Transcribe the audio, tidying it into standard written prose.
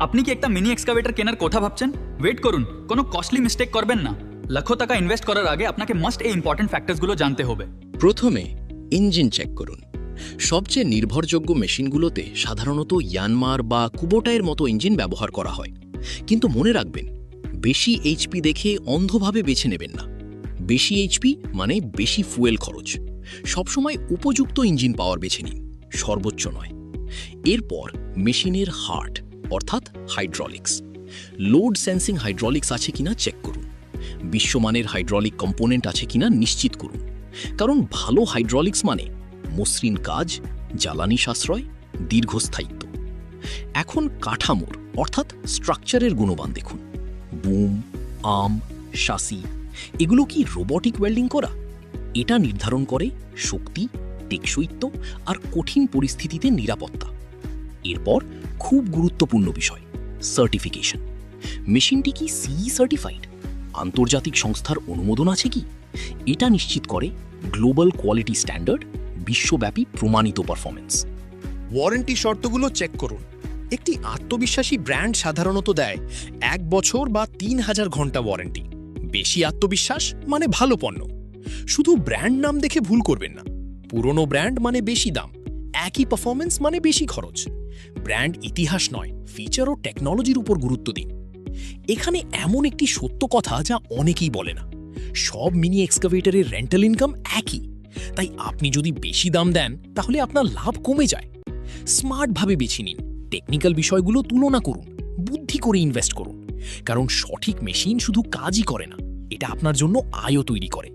আপনি কি একটা মিনি এক্সকাভেটর কেনার কথা ভাবছেন? ওয়েট করুন, কোনো কস্টলি মিস্টেক করবেন না। লাখো টাকা ইনভেস্ট করার আগে আপনাকে মাস্ট এই ইম্পর্টেন্ট ফ্যাক্টরসগুলো জানতে হবে। প্রথমে ইঞ্জিন চেক করুন। সবচেয়ে নির্ভরযোগ্য মেশিনগুলোতে সাধারণত ইয়ানমার বা কুবোটায়ের মতো ইঞ্জিন ব্যবহার করা হয়, কিন্তু মনে রাখবেন বেশি এইচপি দেখে অন্ধভাবে বেছে নেবেন না। বেশি এইচপি মানে বেশি ফুয়েল খরচ। সবসময় উপযুক্ত ইঞ্জিন পাওয়ার বেছে নিন, সর্বোচ্চ নয়। এরপর মেশিনের হার্ট অর্থাৎ হাইড্রলিক্স, লোড সেন্সিং হাইড্রলিক্স আছে কিনা চেক করুন। বিশ্বমানের হাইড্রলিক কম্পোনেন্ট আছে কিনা নিশ্চিত করুন, কারণ ভালো হাইড্রলিক্স মানে মসৃণ কাজ, জ্বালানি সাশ্রয়, দীর্ঘস্থায়িত্ব। এখন কাঠামোর অর্থাৎ স্ট্রাকচারের গুণমান দেখুন। বুম, আর্ম, শাসি এগুলো কি রোবটিক ওয়েল্ডিং করা? এটা নির্ধারণ করে শক্তি, টেকসইত্ব আর কঠিন পরিস্থিতিতে নিরাপত্তা। এরপর খুব গুরুত্বপূর্ণ বিষয়, সার্টিফিকেশন। মেশিনটি কি সিই সার্টিফাইড? আন্তর্জাতিক সংস্থার অনুমোদন আছে কি? এটা নিশ্চিত করে গ্লোবাল কোয়ালিটি স্ট্যান্ডার্ড, বিশ্বব্যাপী প্রমাণিত পারফরমেন্স। ওয়ারেন্টি শর্তগুলো চেক করুন। একটি আত্মবিশ্বাসী ব্র্যান্ড সাধারণত দেয় 1 বছর বা 3000 ঘন্টা ওয়ারেন্টি। বেশি আত্মবিশ্বাস মানে ভালো পণ্য। শুধু ব্র্যান্ড নাম দেখে ভুল করবেন না। পুরনো ব্র্যান্ড মানে বেশি দাম, একই পারফরমেন্স মানে বেশি খরচ। ব্র্যান্ড ইতিহাস নয়, ফিচার ও টেকনোলজির উপর গুরুত্ব দিন। এখানে এমন একটি সত্য কথা যা অনেকেই বলে না, সব মিনি এক্সকাভেটরের রেন্টাল ইনকাম একই। তাই আপনি যদি বেশি দাম দেন তাহলে আপনার লাভ কমে যায়। স্মার্টভাবে বেছে নিন, টেকনিক্যাল বিষয়গুলো তুলনা করুন, বুদ্ধি করে ইনভেস্ট করুন, কারণ সঠিক মেশিন শুধু কাজই করে না, এটা আপনার জন্য আয়ও তৈরি করে।